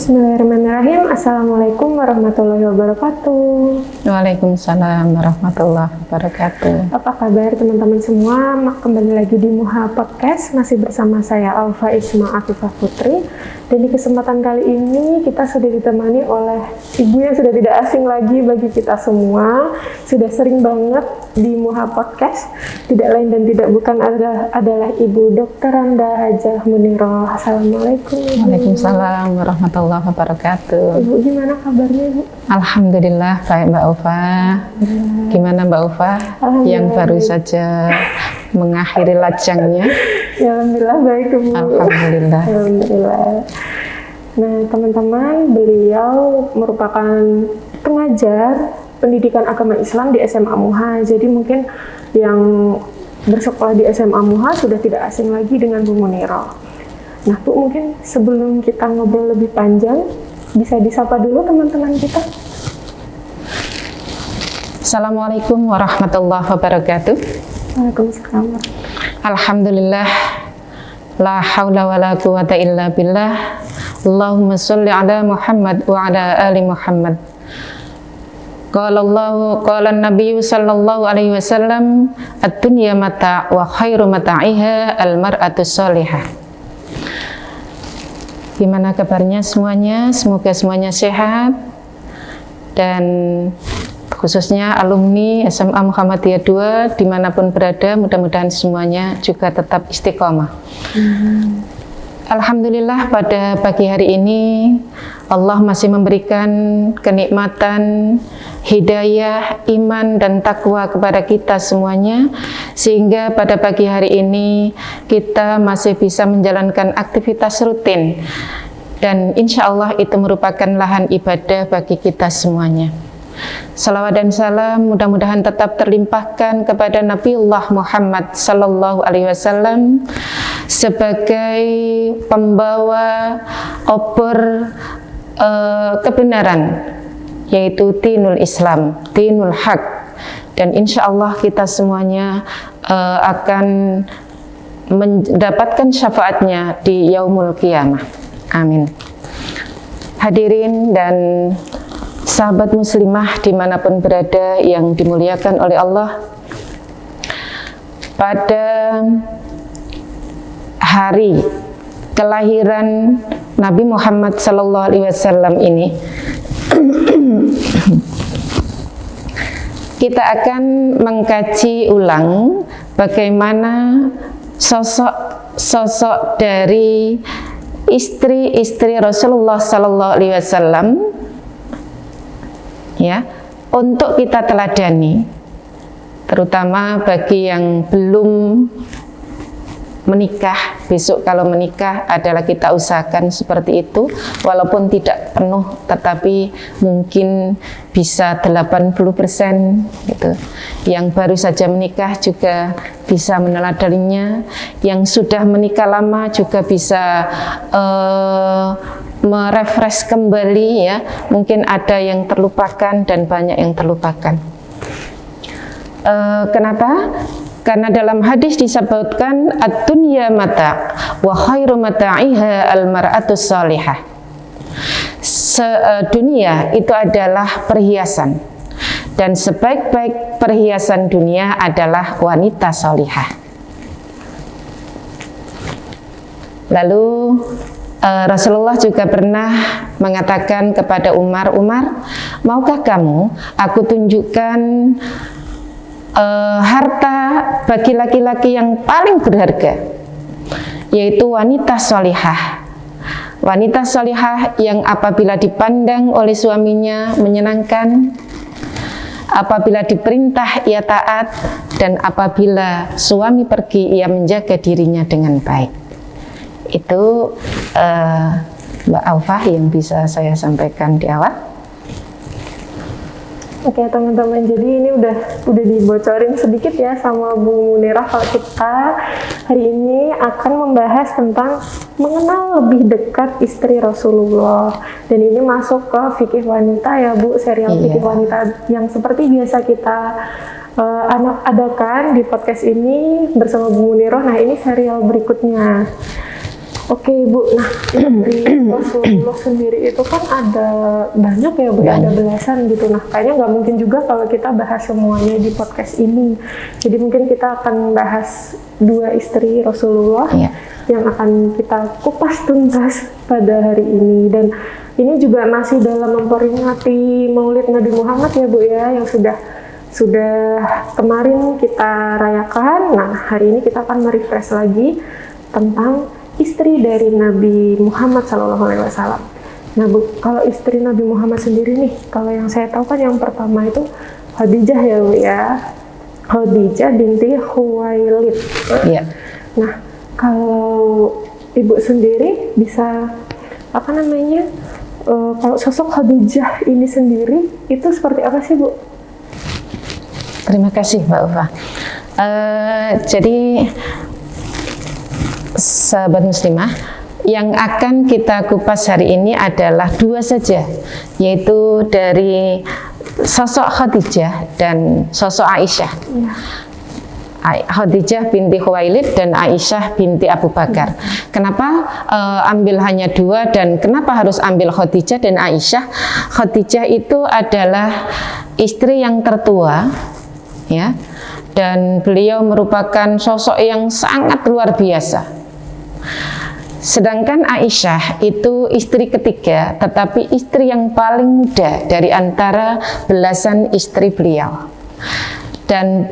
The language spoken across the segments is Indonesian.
Bismillahirrahmanirrahim. Assalamualaikum warahmatullahi wabarakatuh. Waalaikumsalam warahmatullahi wabarakatuh. Apa kabar teman-teman semua? Kembali lagi di Muha Podcast, masih bersama saya Alfa Isma Afifah Putri. Dan di kesempatan kali ini kita sudah ditemani oleh ibu yang sudah tidak asing lagi bagi kita semua. Sudah sering banget di Muha Podcast. Tidak lain dan tidak bukan adalah Ibu Dr. Randa Hajah Muniroh. Assalamualaikum. Waalaikumsalam warahmatullahi wabarakatuh. Ibu gimana kabarnya, Bu? Alhamdulillah baik Mbak Ufa. Gimana Mbak Ufa yang baru saja mengakhiri lajangnya? Ya, alhamdulillah baik, Bu. Alhamdulillah. Alhamdulillah. Nah, teman-teman, beliau merupakan pengajar pendidikan agama Islam di SMA Muha. Jadi mungkin yang bersekolah di SMA Muha sudah tidak asing lagi dengan Bu Muniroh. Nah, Bu, mungkin sebelum kita ngobrol lebih panjang, bisa disapa dulu teman-teman kita. Assalamualaikum warahmatullahi wabarakatuh. Waalaikumsalam. Alhamdulillah, la haula wa la quwata illa billah. Allahumma sholli ala Muhammad wa ala ali Muhammad. Qala Nabi sallallahu alaihi wasallam, ad-dunya mata' wa khairu mata'iha al-mar'atu sholihah. Gimana kabarnya semuanya? Semoga semuanya sehat, dan khususnya alumni SMA Muhammadiyah 2 dimanapun berada, mudah-mudahan semuanya juga tetap istiqomah. Alhamdulillah, pada pagi hari ini Allah masih memberikan kenikmatan, hidayah, iman, dan takwa kepada kita semuanya, sehingga pada pagi hari ini kita masih bisa menjalankan aktivitas rutin, dan insya Allah itu merupakan lahan ibadah bagi kita semuanya. Salawat dan salam mudah-mudahan tetap terlimpahkan kepada Nabiullah Muhammad sallallahu alaihi wasallam sebagai pembawa obor kebenaran, yaitu dinul Islam, dinul haq, dan insya Allah kita semuanya akan mendapatkan syafaatnya di yaumul qiyamah. Amin. Hadirin dan sahabat muslimah dimanapun berada yang dimuliakan oleh Allah, pada hari kelahiran Nabi Muhammad sallallahu alaihi wasallam ini kita akan mengkaji ulang bagaimana sosok dari istri-istri Rasulullah sallallahu alaihi wasallam, ya, untuk kita teladani, terutama bagi yang belum menikah. Besok kalau menikah adalah kita usahakan seperti itu, walaupun tidak penuh, tetapi mungkin bisa 80% gitu. Yang baru saja menikah juga bisa meneladaninya, yang sudah menikah lama juga bisa merefresh kembali, ya. Mungkin ada yang terlupakan dan banyak yang terlupakan. Kenapa? Karena dalam hadis disebutkan ad-dunya mata' wa khairu mata'iha al-mar'atu sholihah. Dunia itu adalah perhiasan, dan sebaik-baik perhiasan dunia adalah wanita sholihah. Lalu Rasulullah juga pernah mengatakan kepada Umar, maukah kamu aku tunjukkan harta bagi laki-laki yang paling berharga, yaitu wanita sholihah. Wanita sholihah yang apabila dipandang oleh suaminya menyenangkan, apabila diperintah ia taat, dan apabila suami pergi ia menjaga dirinya dengan baik. Itu Mbak Alfa yang bisa saya sampaikan di awal. Oke teman-teman, jadi ini udah dibocorin sedikit ya sama Bu Muniroh kalau kita hari ini akan membahas tentang mengenal lebih dekat istri Rasulullah. Dan ini masuk ke fikih wanita ya Bu, serial fikih wanita yang seperti biasa kita adakan di podcast ini bersama Bu Muniroh. Nah, ini serial berikutnya. Oke Bu, nah istri Rasulullah sendiri itu kan ada banyak ya Bu, ada belasan gitu. Nah kayaknya nggak mungkin juga kalau kita bahas semuanya di podcast ini. Jadi mungkin kita akan bahas 2 istri Rasulullah yang akan kita kupas tuntas pada hari ini. Dan ini juga masih dalam memperingati Maulid Nabi Muhammad ya Bu ya, yang sudah kemarin kita rayakan. Nah hari ini kita akan merefresh lagi tentang istri dari Nabi Muhammad SAW. Nah Bu, kalau istri Nabi Muhammad sendiri nih, kalau yang saya tahu kan yang pertama itu Khadijah ya Bu ya, Khadijah binti Khuwailid. Nah kalau Ibu sendiri bisa kalau sosok Khadijah ini sendiri itu seperti apa sih Bu? Terima kasih Mbak Ufa. Jadi sahabat muslimah, yang akan kita kupas hari ini adalah 2 saja, yaitu dari sosok Khadijah dan sosok Aisyah. Khadijah binti Khuwailid dan Aisyah binti Abu Bakar. Kenapa ambil hanya 2 dan kenapa harus ambil Khadijah dan Aisyah? Khadijah itu adalah istri yang tertua, ya, dan beliau merupakan sosok yang sangat luar biasa. Sedangkan Aisyah itu istri ketiga, tetapi istri yang paling muda dari antara belasan istri beliau. Dan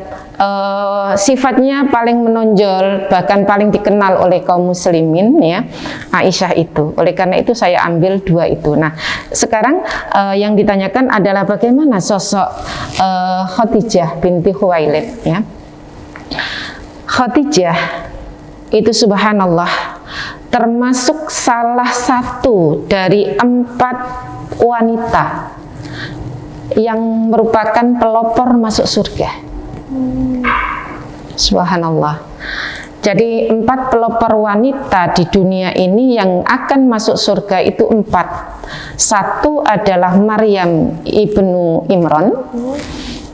sifatnya paling menonjol, bahkan paling dikenal oleh kaum muslimin ya, Aisyah itu. Oleh karena itu saya ambil 2 itu. Nah, sekarang yang ditanyakan adalah bagaimana sosok Khadijah binti Khuwailid ya. Khadijah itu subhanallah termasuk salah satu dari 4 wanita yang merupakan pelopor masuk surga. Subhanallah. Jadi 4 pelopor wanita di dunia ini yang akan masuk surga itu 4. 1 adalah Maryam ibnu Imran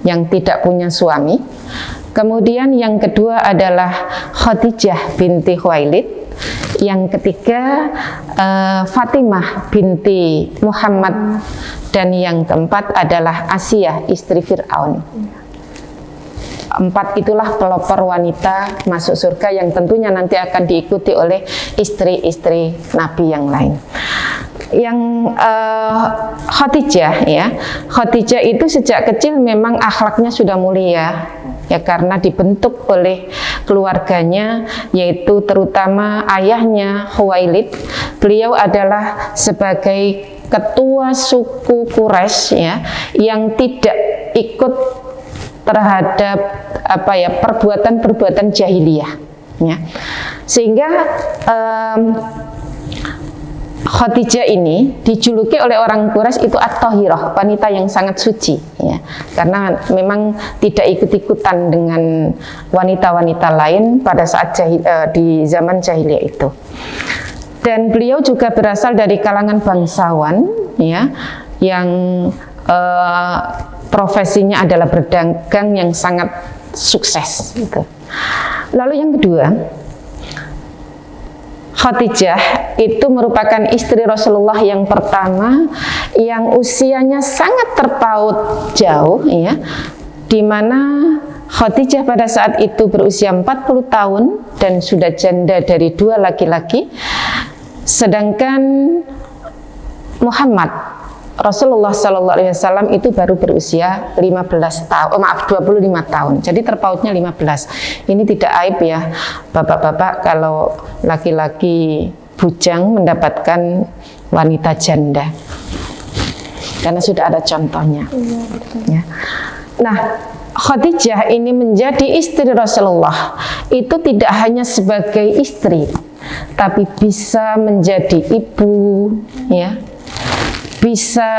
yang tidak punya suami. Kemudian yang kedua adalah Khadijah binti Khuwailid. Yang ketiga Fatimah binti Muhammad. Dan yang keempat adalah Asiyah istri Fir'aun. 4 itulah pelopor wanita masuk surga yang tentunya nanti akan diikuti oleh istri-istri Nabi yang lain. Yang Khadijah ya, Khadijah itu sejak kecil memang akhlaknya sudah mulia ya, karena dibentuk oleh keluarganya, yaitu terutama ayahnya Khuwailid. Beliau adalah sebagai ketua suku Quraisy ya, yang tidak ikut terhadap perbuatan-perbuatan jahiliyah ya. Sehingga Khadijah ini dijuluki oleh orang Quraisy itu At-Thahirah, wanita yang sangat suci ya. Karena memang tidak ikut-ikutan dengan wanita-wanita lain pada saat di zaman jahiliyah itu. Dan beliau juga berasal dari kalangan bangsawan ya, yang profesinya adalah berdagang yang sangat sukses gitu. Lalu yang kedua, Khadijah itu merupakan istri Rasulullah yang pertama yang usianya sangat terpaut jauh ya, di mana Khadijah pada saat itu berusia 40 tahun dan sudah janda dari 2 laki-laki. Sedangkan Muhammad Rasulullah SAW itu baru berusia 25 tahun. Jadi terpautnya 15. Ini tidak aib ya, bapak-bapak, kalau laki-laki bujang mendapatkan wanita janda. Karena sudah ada contohnya. Ya. Nah, Khadijah ini menjadi istri Rasulullah itu tidak hanya sebagai istri, tapi bisa menjadi ibu ya, bisa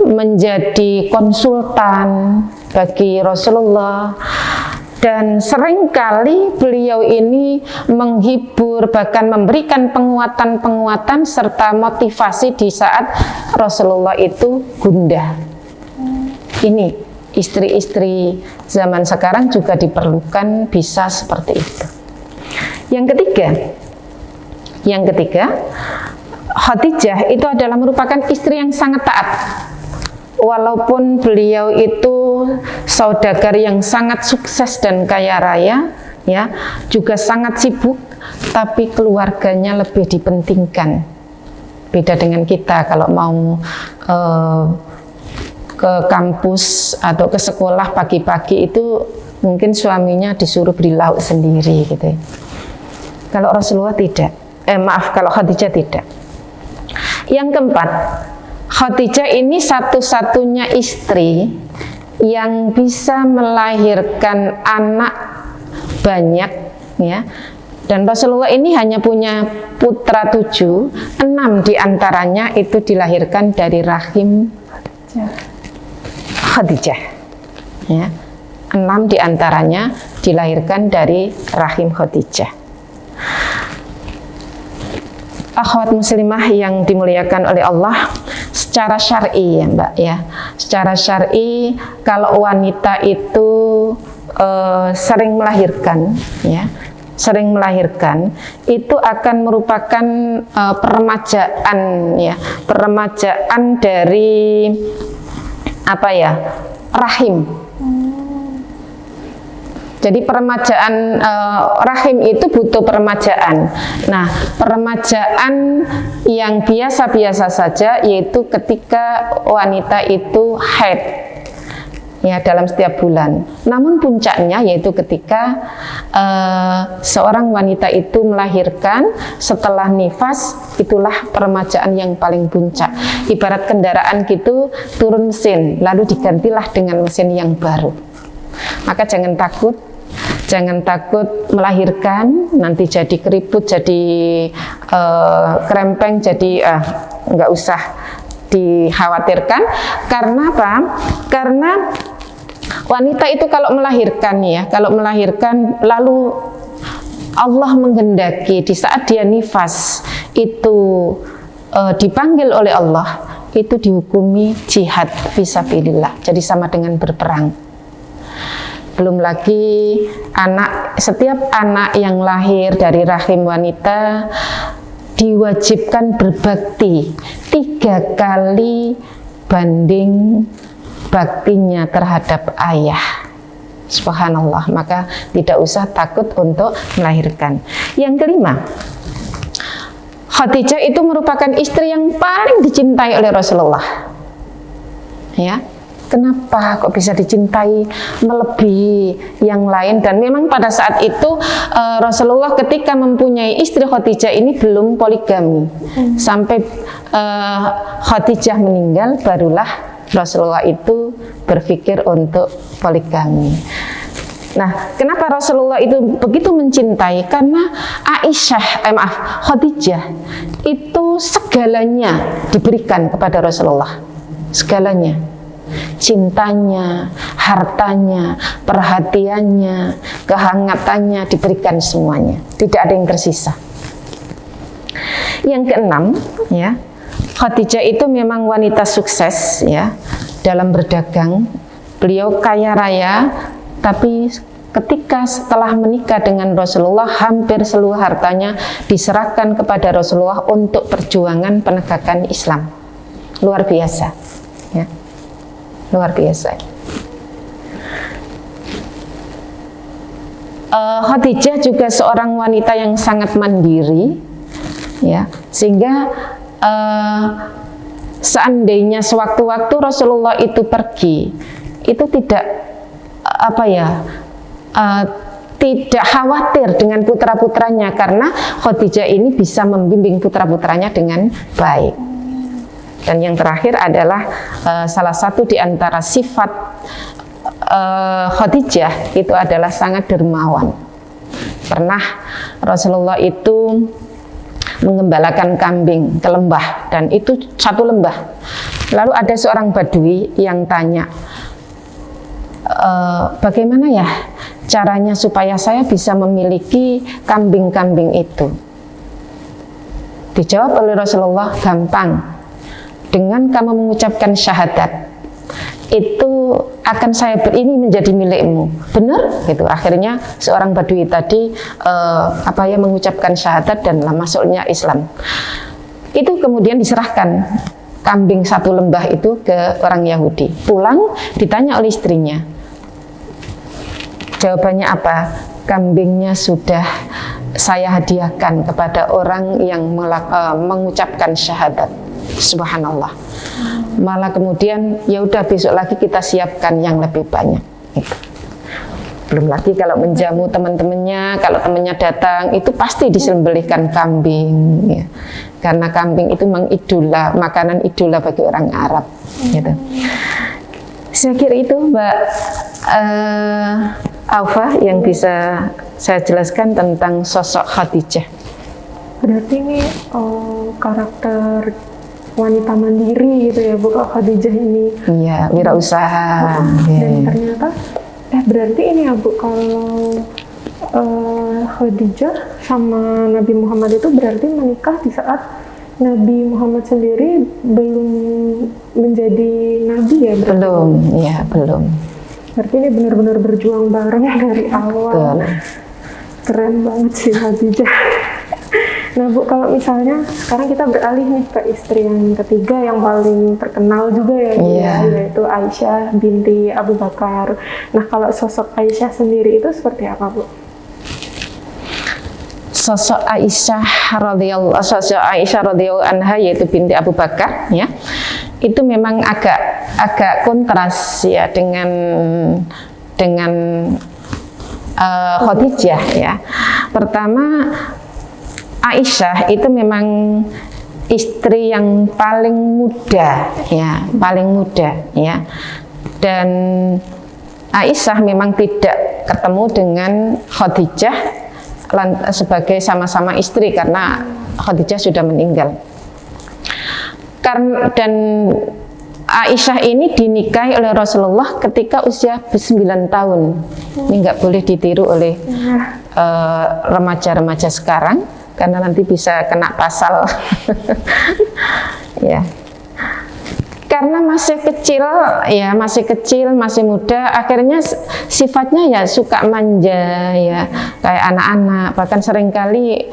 menjadi konsultan bagi Rasulullah, dan seringkali beliau ini menghibur, bahkan memberikan penguatan-penguatan serta motivasi di saat Rasulullah itu gundah. Ini istri-istri zaman sekarang juga diperlukan bisa seperti itu. Yang ketiga, Yang ketiga, Khadijah itu adalah merupakan istri yang sangat taat. Walaupun beliau itu saudagar yang sangat sukses dan kaya raya, ya, juga sangat sibuk, tapi keluarganya lebih dipentingkan. Beda dengan kita kalau mau ke kampus atau ke sekolah pagi-pagi itu mungkin suaminya disuruh beli lauk sendiri gitu. Kalau Rasulullah tidak. Kalau Khadijah tidak. Yang keempat, Khadijah ini satu-satunya istri yang bisa melahirkan anak banyak, ya. Dan Rasulullah ini hanya punya putra 7, 6 diantaranya itu dilahirkan dari rahim Khadijah, ya. 6 diantaranya dilahirkan dari rahim Khadijah. Akhwat muslimah yang dimuliakan oleh Allah, secara syar'i ya Mbak ya, secara syar'i kalau wanita itu sering melahirkan, ya, sering melahirkan, itu akan merupakan peremajaan, ya, peremajaan dari apa ya, rahim. Jadi peremajaan rahim itu butuh peremajaan. Nah, peremajaan yang biasa-biasa saja yaitu ketika wanita itu haid, ya, dalam setiap bulan. Namun puncaknya yaitu ketika seorang wanita itu melahirkan setelah nifas, itulah peremajaan yang paling puncak. Ibarat kendaraan gitu, turun mesin lalu digantilah dengan mesin yang baru. Maka jangan takut melahirkan, nanti jadi keriput, jadi krempeng, jadi nggak usah dikhawatirkan. Karena apa? Karena wanita itu kalau melahirkan, ya, kalau melahirkan lalu Allah menghendaki di saat dia nifas itu dipanggil oleh Allah, itu dihukumi jihad fisabilillah, jadi sama dengan berperang. Belum lagi setiap anak yang lahir dari rahim wanita diwajibkan berbakti 3 kali banding baktinya terhadap ayah. Subhanallah, maka tidak usah takut untuk melahirkan. Yang kelima, Khadijah itu merupakan istri yang paling dicintai oleh Rasulullah, ya. Kenapa kok bisa dicintai melebihi yang lain? Dan memang pada saat itu Rasulullah ketika mempunyai istri Khadijah ini belum poligami. Sampai Khadijah meninggal barulah Rasulullah itu berpikir untuk poligami. Nah, kenapa Rasulullah itu begitu mencintai? Karena Khadijah itu segalanya diberikan kepada Rasulullah. Segalanya. Cintanya, hartanya, perhatiannya, kehangatannya diberikan semuanya, tidak ada yang tersisa. Yang keenam, ya, Khadijah itu memang wanita sukses, ya, dalam berdagang. Beliau kaya raya, tapi ketika setelah menikah dengan Rasulullah, hampir seluruh hartanya diserahkan kepada Rasulullah untuk perjuangan penegakan Islam. Luar biasa, ya. Luar biasa. Khadijah juga seorang wanita yang sangat mandiri, ya, sehingga seandainya sewaktu-waktu Rasulullah itu pergi, itu tidak tidak khawatir dengan putra-putranya, karena Khadijah ini bisa membimbing putra-putranya dengan baik. Dan yang terakhir adalah salah satu di antara sifat Khadijah itu adalah sangat dermawan. Pernah Rasulullah itu mengembalakan kambing ke lembah, dan itu satu lembah. Lalu ada seorang badui yang tanya, bagaimana ya caranya supaya saya bisa memiliki kambing-kambing itu? Dijawab oleh Rasulullah, gampang. Dengan kamu mengucapkan syahadat, itu akan saya ini menjadi milikmu, benar? Gitu. Akhirnya seorang Badui tadi mengucapkan syahadat dan masuknya Islam. Itu kemudian diserahkan kambing 1 lembah itu ke orang Yahudi. Pulang ditanya oleh istrinya, jawabannya apa? Kambingnya sudah saya hadiahkan kepada orang yang mengucapkan syahadat. Subhanallah. Malah kemudian ya udah besok lagi kita siapkan yang lebih banyak. Gitu. Belum lagi kalau menjamu teman-temannya, kalau temannya datang itu pasti disembelihkan kambing, ya. Karena kambing itu memang makanan idola bagi orang Arab. Gitu. Saya kira itu Mbak Aufa yang bisa saya jelaskan tentang sosok Khadijah. Berarti ini karakter wanita mandiri gitu ya Bu Khadijah ini. Iya, wirausaha. Dan ternyata berarti ini ya Bu, kalau Khadijah sama Nabi Muhammad itu berarti menikah di saat Nabi Muhammad sendiri belum menjadi nabi ya? Berarti? Belum, ya belum. Berarti ini benar-benar berjuang bareng dari awal. Betul. Keren banget sih Khadijah. Nah Bu, kalau misalnya sekarang kita beralih nih ke istri yang ketiga yang paling terkenal juga ya, yaitu Aisyah binti Abu Bakar. Nah kalau sosok Aisyah sendiri itu seperti apa Bu? Sosok Aisyah radhiyallahu anha yaitu binti Abu Bakar, ya, itu memang agak kontras ya dengan Khadijah ya. Pertama, Aisyah itu memang istri yang paling muda ya, dan Aisyah memang tidak ketemu dengan Khadijah sebagai sama-sama istri karena Khadijah sudah meninggal. Dan Aisyah ini dinikahi oleh Rasulullah ketika usia 9 tahun. Ini nggak boleh ditiru oleh remaja-remaja sekarang karena nanti bisa kena pasal. Ya. Karena masih kecil, masih muda, akhirnya sifatnya ya suka manja ya, kayak anak-anak. Bahkan seringkali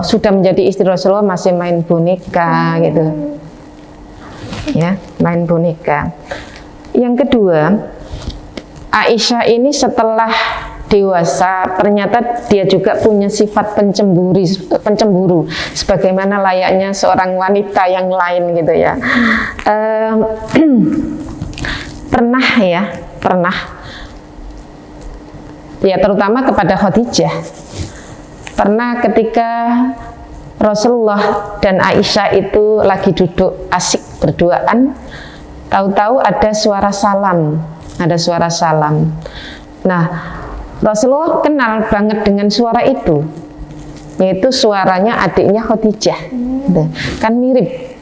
sudah menjadi istri Rasulullah masih main boneka gitu. Ya, main boneka. Yang kedua, Aisyah ini setelah dewasa ternyata dia juga punya sifat pencemburu sebagaimana layaknya seorang wanita yang lain gitu ya. Pernah ya terutama kepada Khadijah. Pernah ketika Rasulullah dan Aisyah itu lagi duduk asik berduaan, tahu-tahu ada suara salam. Nah, Rasulullah kenal banget dengan suara itu, yaitu suaranya adiknya Khadijah. Kan mirip.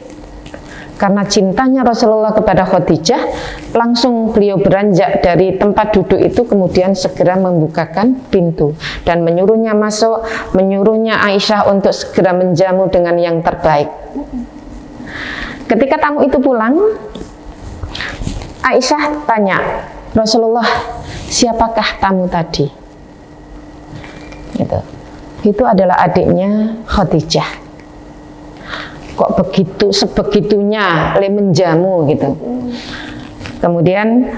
Karena cintanya Rasulullah kepada Khadijah, langsung beliau beranjak dari tempat duduk itu, kemudian segera membukakan pintu dan menyuruhnya masuk, menyuruhnya Aisyah untuk segera menjamu dengan yang terbaik. Ketika tamu itu pulang, Aisyah tanya, Rasulullah, siapakah tamu tadi? Gitu. Itu adalah adiknya Khadijah. Kok sebegitunya menjamu gitu. Kemudian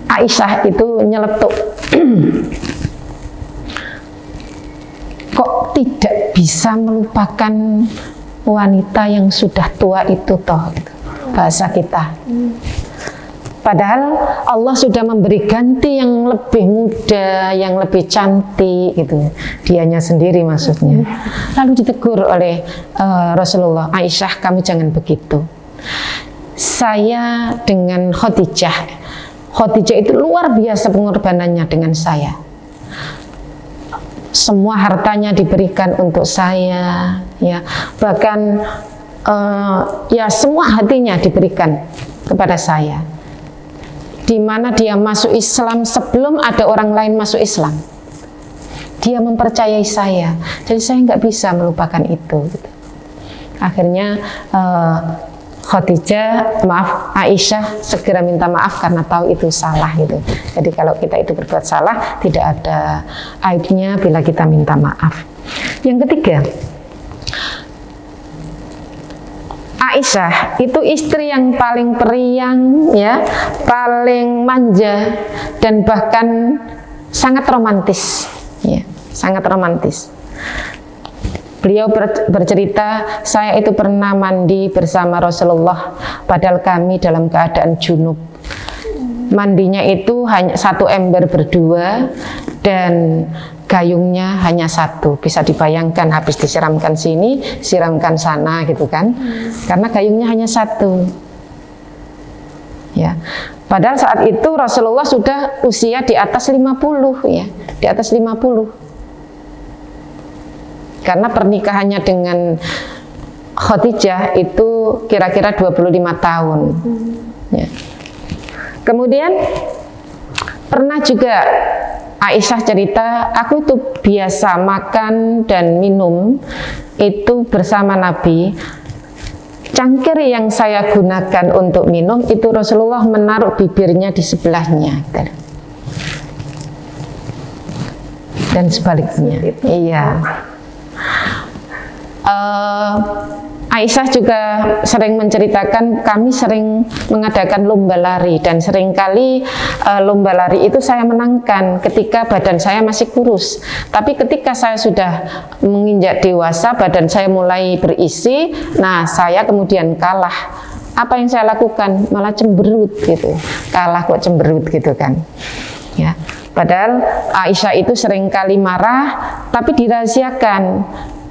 Aisyah itu nyeletuk, kok tidak bisa melupakan wanita yang sudah tua itu toh, gitu. Bahasa kita. Padahal Allah sudah memberi ganti yang lebih muda, yang lebih cantik gitu. Dianya sendiri maksudnya. Lalu ditegur oleh Rasulullah, Aisyah, kamu jangan begitu. Saya dengan Khadijah itu luar biasa pengorbanannya dengan saya. Semua hartanya diberikan untuk saya, ya. Bahkan ya semua hatinya diberikan kepada saya. Di mana dia masuk Islam sebelum ada orang lain masuk Islam. Dia mempercayai saya, jadi saya nggak bisa melupakan itu. Gitu. Akhirnya Aisyah segera minta maaf karena tahu itu salah gitu. Jadi kalau kita itu berbuat salah, tidak ada aibnya bila kita minta maaf. Yang ketiga, Aisyah itu istri yang paling periang, ya, paling manja, dan bahkan sangat romantis, ya, sangat romantis. Beliau bercerita, saya itu pernah mandi bersama Rasulullah, padahal kami dalam keadaan junub. Mandinya itu hanya satu ember berdua, dan gayungnya hanya satu. Bisa dibayangkan, habis disiramkan sini, siramkan sana gitu kan. Karena gayungnya hanya satu. Ya. Padahal saat itu Rasulullah sudah usia di atas 50, ya, di atas 50. Karena pernikahannya dengan Khadijah itu kira-kira 25 tahun. Ya. Kemudian pernah juga Aisyah cerita, aku itu biasa makan dan minum itu bersama Nabi. Cangkir yang saya gunakan untuk minum itu Rasulullah menaruh bibirnya di sebelahnya. Dan sebaliknya. Iya. Aisyah juga sering menceritakan, kami sering mengadakan lomba lari, dan seringkali lomba lari itu saya menangkan ketika badan saya masih kurus. Tapi ketika saya sudah menginjak dewasa, badan saya mulai berisi, nah saya kemudian kalah. Apa yang saya lakukan? Malah cemberut gitu. Kalah kok cemberut gitu kan. Ya. Padahal Aisyah itu seringkali marah, tapi dirahasiakan.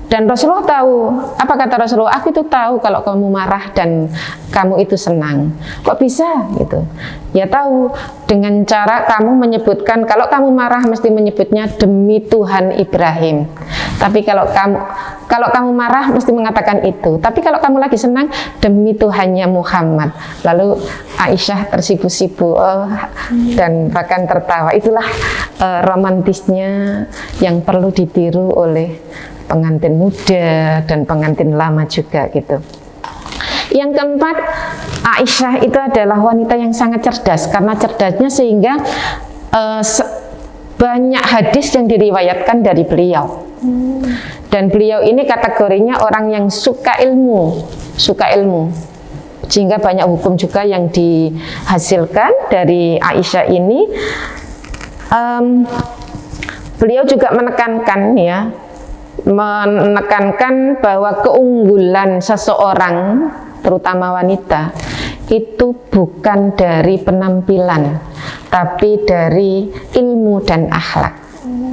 Dan Rasulullah tahu. Apa kata Rasulullah? Aku itu tahu kalau kamu marah dan kamu itu senang. Kok bisa gitu? Ya tahu, dengan cara kamu menyebutkan, kalau kamu marah mesti menyebutnya demi Tuhan Ibrahim. Tapi kalau kamu marah mesti mengatakan itu. Tapi kalau kamu lagi senang, demi Tuhannya Muhammad. Lalu Aisyah tersipu-sipu dan bahkan tertawa. Itulah romantisnya yang perlu ditiru oleh pengantin muda dan pengantin lama juga gitu. Yang keempat, Aisyah itu adalah wanita yang sangat cerdas. Karena cerdasnya sehingga banyak hadis yang diriwayatkan dari beliau. Dan beliau ini kategorinya orang yang suka ilmu, sehingga banyak hukum juga yang dihasilkan dari Aisyah ini. Beliau juga menekankan bahwa keunggulan seseorang, terutama wanita, itu bukan dari penampilan, tapi dari ilmu dan akhlak.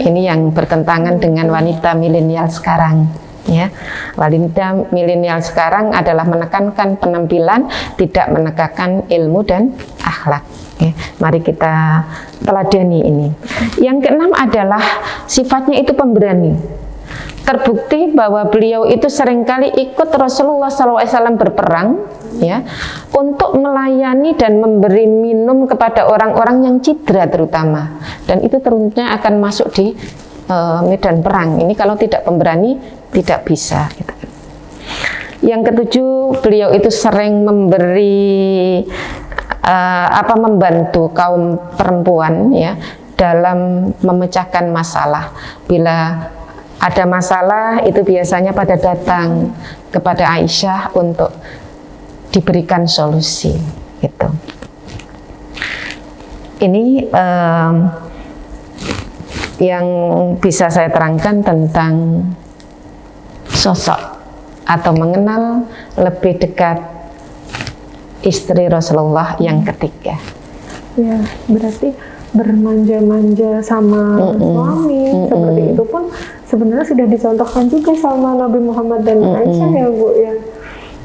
Ini yang bertentangan dengan wanita milenial sekarang. Ya, wanita milenial sekarang adalah menekankan penampilan, tidak menekankan ilmu dan akhlak. Ya, mari kita teladani ini. Yang keenam adalah sifatnya itu pemberani. Terbukti bahwa beliau itu seringkali ikut Rasulullah SAW berperang, ya, untuk melayani dan memberi minum kepada orang-orang yang cedera terutama. Dan itu tentunya akan masuk di medan perang. Ini kalau tidak pemberani tidak bisa. Gitu. Yang ketujuh, beliau itu sering membantu kaum perempuan, ya, dalam memecahkan masalah. Bila ada masalah itu biasanya pada datang kepada Aisyah untuk diberikan solusi gitu. Ini yang bisa saya terangkan tentang sosok atau mengenal lebih dekat istri Rasulullah yang ketiga. Ya, berarti bermanja-manja sama suami seperti itu pun sebenarnya sudah dicontohkan juga sama Nabi Muhammad dan Aisyah, ya Bu, ya.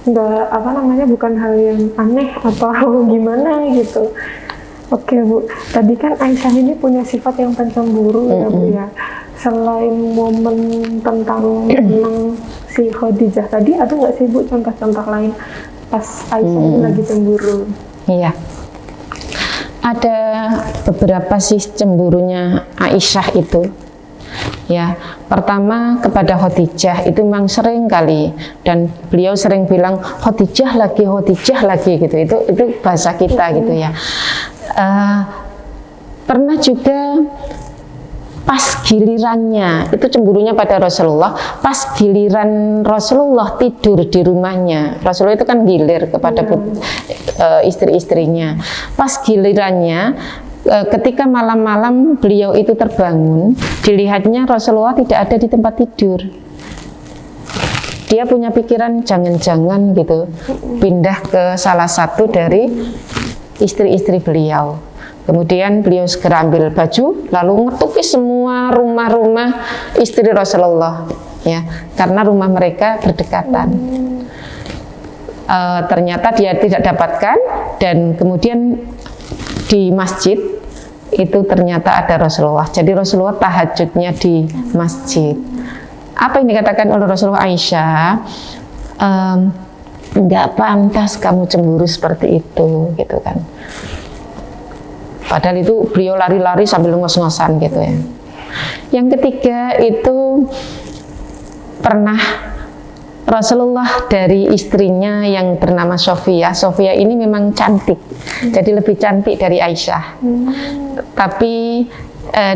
Nggak bukan hal yang aneh atau gimana gitu. Oke Bu, tadi kan Aisyah ini punya sifat yang pencemburu, ya Bu, ya. Selain momen tentang si Khadijah tadi, ada nggak sih Bu contoh-contoh lain pas Aisyah ini lagi cemburu? Iya, ada beberapa sih cemburunya Aisyah itu. Ya, pertama kepada Khadijah itu memang sering kali, dan beliau sering bilang Khadijah lagi gitu. Itu bahasa kita gitu ya. Pernah juga pas gilirannya itu cemburunya pada Rasulullah, pas giliran Rasulullah tidur di rumahnya. Rasulullah itu kan gilir kepada istri-istrinya. Pas gilirannya ketika malam-malam beliau itu terbangun, dilihatnya Rasulullah tidak ada di tempat tidur. Dia punya pikiran jangan-jangan gitu pindah ke salah satu dari istri-istri beliau. Kemudian beliau segera ambil baju lalu ngetuki semua rumah-rumah istri Rasulullah, ya, karena rumah mereka berdekatan. Ternyata dia tidak dapatkan, dan kemudian di masjid itu ternyata ada Rasulullah. Jadi Rasulullah tahajudnya di masjid. Apa yang dikatakan oleh Rasulullah Aisyah, enggak pantas kamu cemburu seperti itu, gitu kan. Padahal itu beliau lari-lari sambil ngos-ngosan gitu ya. Yang ketiga itu pernah Rasulullah dari istrinya yang bernama Sofia. Sofia ini memang cantik, jadi lebih cantik dari Aisyah. Tapi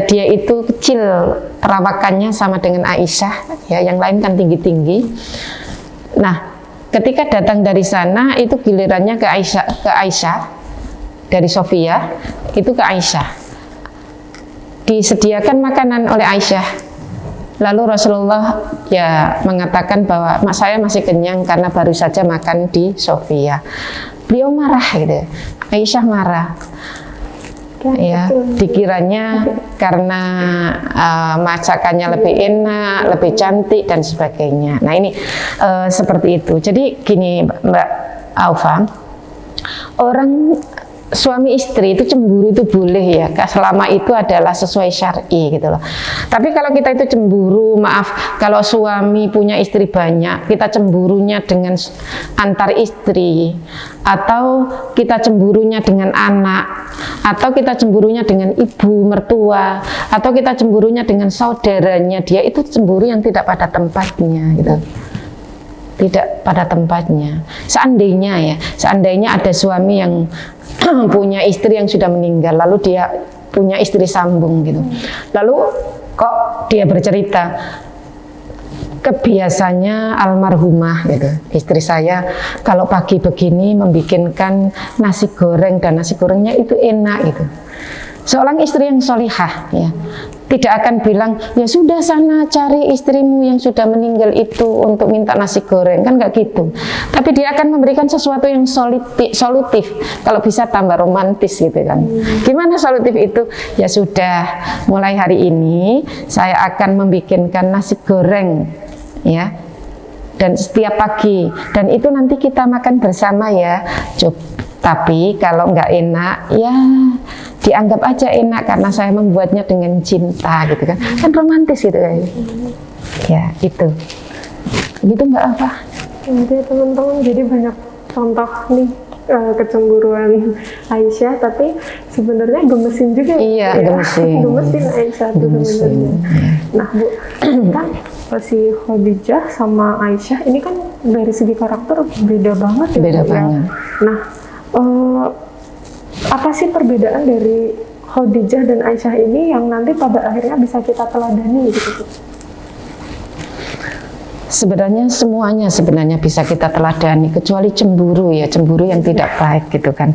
dia itu kecil, perawakannya sama dengan Aisyah, ya, yang lain kan tinggi-tinggi. Nah, ketika datang dari sana itu gilirannya ke Aisyah dari Sofia itu ke Aisyah. Disediakan makanan oleh Aisyah. Lalu Rasulullah ya mengatakan bahwa saya masih kenyang karena baru saja makan di Sofia. Beliau marah gitu. Aisyah marah. Ya, dikiranya karena masakannya lebih enak, lebih cantik dan sebagainya. Nah, ini seperti itu. Jadi gini Mbak Aufa, orang suami istri itu cemburu itu boleh ya, selama itu adalah sesuai syar'i gitu loh. Tapi kalau kita itu cemburu, maaf, kalau suami punya istri banyak, kita cemburunya dengan antar istri, atau kita cemburunya dengan anak, atau kita cemburunya dengan ibu mertua, atau kita cemburunya dengan saudaranya dia, itu cemburu yang tidak pada tempatnya gitu. Tidak pada tempatnya. Seandainya ada suami yang punya istri yang sudah meninggal, lalu dia punya istri sambung gitu. Lalu kok dia bercerita, kebiasanya almarhumah gitu, istri saya kalau pagi begini membikinkan nasi goreng, dan nasi gorengnya itu enak gitu. Seorang istri yang solihah ya tidak akan bilang ya sudah sana cari istrimu yang sudah meninggal itu untuk minta nasi goreng, kan nggak gitu. Tapi dia akan memberikan sesuatu yang solutif, kalau bisa tambah romantis gitu kan. Gimana solutif itu? Ya sudah, mulai hari ini saya akan membikinkan nasi goreng ya, dan setiap pagi, dan itu nanti kita makan bersama ya. Tapi kalau nggak enak ya dianggap aja enak karena saya membuatnya dengan cinta gitu kan. Kan romantis gitu kan. Ya itu. Gitu Mbak Alfa. Jadi teman-teman, jadi banyak contoh nih kecemburuan Aisyah, tapi sebenarnya gemesin juga. Iya, ya. gemesin Aisyah itu sebenarnya. Nah Bu, kan si Khadijah sama Aisyah ini kan dari segi karakter beda banget ya. Beda banget. Nah, apa sih perbedaan dari Khadijah dan Aisyah ini yang nanti pada akhirnya bisa kita teladani gitu? Sebenarnya semuanya bisa kita teladani, kecuali cemburu ya, cemburu yang tidak baik gitu kan,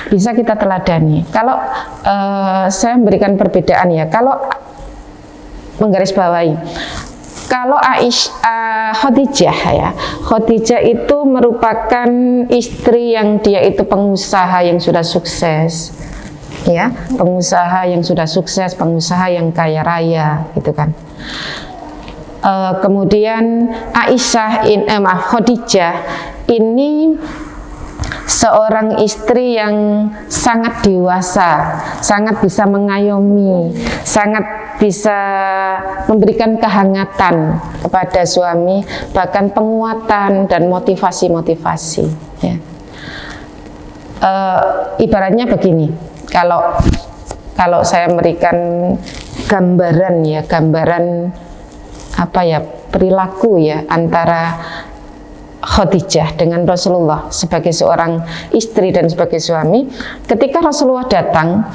bisa kita teladani. Kalau saya memberikan perbedaan ya, kalau menggarisbawahi, kalau Khadijah itu merupakan istri yang dia itu pengusaha yang sudah sukses, ya, pengusaha yang sudah sukses, pengusaha yang kaya raya, gitu kan. Kemudian Khadijah ini seorang istri yang sangat dewasa, sangat bisa mengayomi, sangat bisa memberikan kehangatan kepada suami, bahkan penguatan dan motivasi-motivasi. Ya. Ibaratnya begini, kalau saya memberikan gambaran apa ya, perilaku ya antara Khadijah dengan Rasulullah sebagai seorang istri dan sebagai suami. Ketika Rasulullah datang,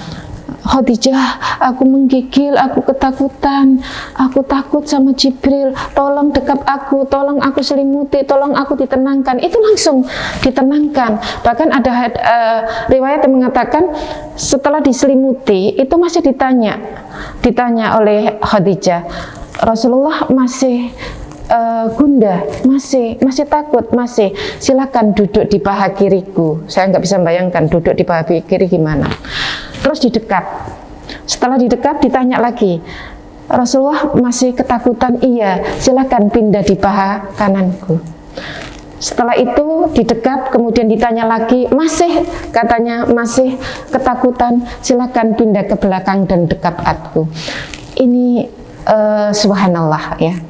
Khadijah, aku menggigil, aku ketakutan, aku takut sama Jibril, tolong dekap aku, tolong aku selimuti, tolong aku ditenangkan. Itu langsung ditenangkan. Bahkan ada riwayat yang mengatakan setelah diselimuti itu masih ditanya oleh Khadijah, Rasulullah masih gundah, masih takut, silakan duduk di paha kiriku. Saya nggak bisa bayangkan duduk di paha kiri gimana. Terus didekap. Setelah didekap ditanya lagi, Rasulullah masih ketakutan? Iya, silakan pindah di paha kananku. Setelah itu didekap, kemudian ditanya lagi, katanya masih ketakutan, silakan pindah ke belakang dan dekap aku. Ini subhanallah ya,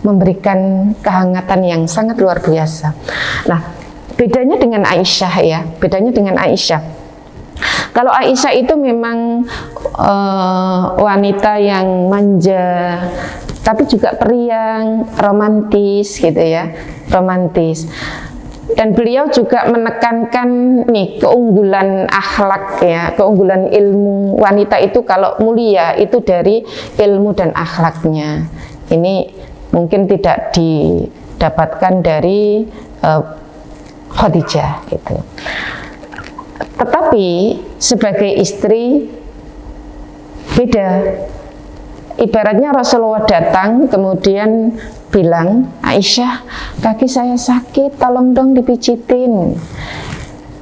memberikan kehangatan yang sangat luar biasa. Nah, bedanya dengan Aisyah ya, Kalau Aisyah itu memang wanita yang manja, tapi juga periang, romantis gitu ya, romantis. Dan beliau juga menekankan nih keunggulan akhlak ya, keunggulan ilmu. Wanita itu kalau mulia itu dari ilmu dan akhlaknya. Ini mungkin tidak didapatkan dari Khadijah gitu. Tetapi sebagai istri beda. Ibaratnya Rasulullah datang kemudian bilang, Aisyah, kaki saya sakit, tolong dong dipijitin.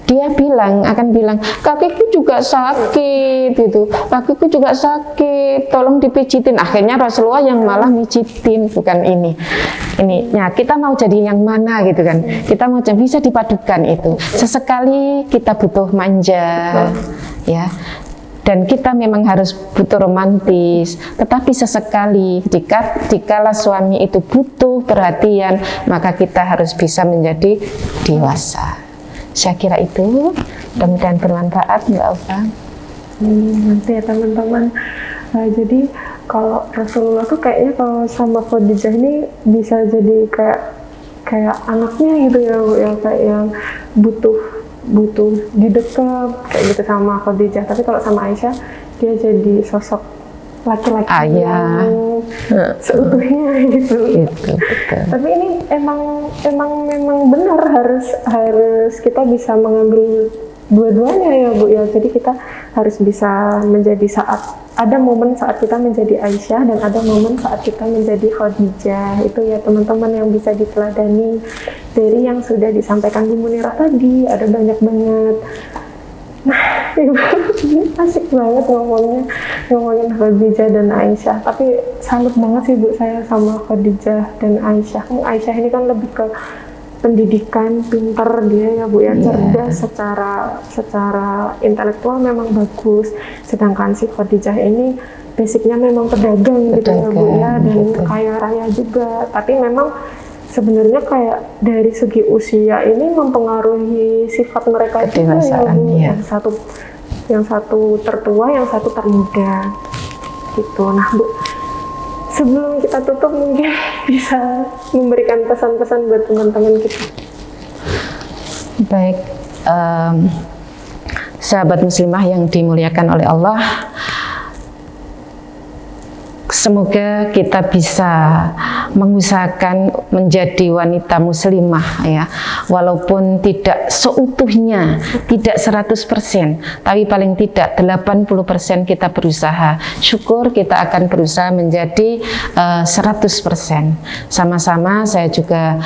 Dia akan bilang, kakiku juga sakit gitu, kakiku juga sakit, tolong dipijitin. Akhirnya Rasulullah yang malah mijitin, bukan ini. Nah, kita mau jadi yang mana gitu kan? Kita mau bisa dipadukan itu. Sesekali kita butuh manja, ya. Dan kita memang harus butuh romantis, tetapi sesekali dikala suami itu butuh perhatian, maka kita harus bisa menjadi dewasa. Saya kira itu, mudah-mudahan bermanfaat Mbak Alfa. Nanti ya teman-teman. Jadi kalau Rasulullah tuh kayaknya kalau sama Khadijah ini bisa jadi kayak anaknya gitu ya Bu, ya kayak yang butuh didekap kayak gitu sama Khadijah. Tapi kalau sama Aisyah dia jadi sosok laki-laki yang seutuhnya gitu. Tapi ini memang benar harus kita bisa mengambil dua-duanya ya Bu ya. Jadi kita harus bisa menjadi ada momen saat kita menjadi Aisyah dan ada momen saat kita menjadi Khadijah. Itu ya teman-teman yang bisa diteladani dari yang sudah disampaikan Bu Munirah tadi. Ada banyak banget. Nah, Ibu, ini asik banget ngomongin Khadijah dan Aisyah. Tapi salut banget sih Bu saya sama Khadijah dan Aisyah. Aisyah ini kan lebih ke pendidikan, pinter dia ya Bu ya, cerdas secara intelektual memang bagus. Sedangkan si Khadijah ini basicnya memang pedagang gitu ya Bu ya, dan kaya raya juga. Tapi memang sebenarnya kayak dari segi usia ini mempengaruhi sifat mereka juga ya Bu. Ya. Yang satu tertua, yang satu termuda gitu. Nah Bu, sebelum kita tutup mungkin bisa memberikan pesan-pesan buat teman-teman kita. Baik, sahabat muslimah yang dimuliakan oleh Allah, semoga kita bisa mengusahakan menjadi wanita muslimah ya, walaupun tidak seutuhnya, tidak 100%, tapi paling tidak 80% kita berusaha. Syukur kita akan berusaha menjadi 100%. Sama-sama saya juga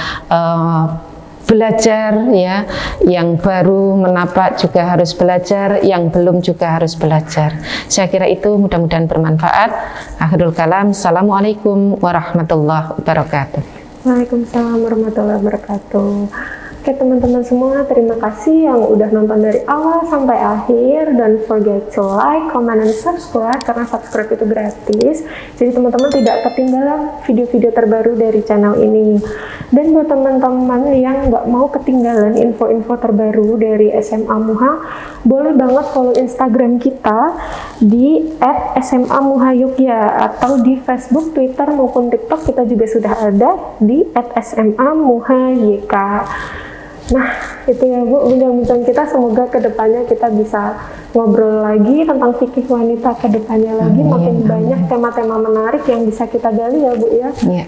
belajar ya, yang baru menapak juga harus belajar, yang belum juga harus belajar. Saya kira itu mudah-mudahan bermanfaat. Akhirul kalam, assalamualaikum warahmatullahi wabarakatuh. Waalaikumsalam warahmatullahi wabarakatuh. Oke teman-teman semua, terima kasih yang udah nonton dari awal sampai akhir. Don't forget to like, comment, dan subscribe, karena subscribe itu gratis. Jadi teman-teman tidak ketinggalan video-video terbaru dari channel ini. Dan buat teman-teman yang nggak mau ketinggalan info-info terbaru dari SMA Muha, boleh banget follow Instagram kita di @SMA Muha Yogya, atau di Facebook, Twitter maupun TikTok kita juga sudah ada di @SMA Muha YK. Nah, itu ya Bu, bincang-bincang kita, semoga kedepannya kita bisa ngobrol lagi tentang fikih wanita kedepannya lagi, makin banyak tema-tema menarik yang bisa kita gali ya Bu ya. Iya.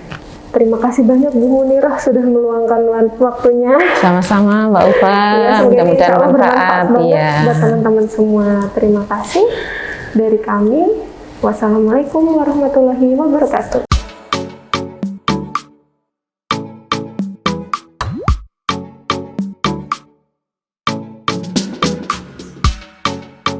Terima kasih banyak Bu Munirah sudah meluangkan waktunya. Sama-sama Mbak Ufa, Ya, mudah-mudahan insya Allah bermanfaat banget ya. buat teman-teman semua. Terima kasih dari kami. Wassalamualaikum warahmatullahi wabarakatuh.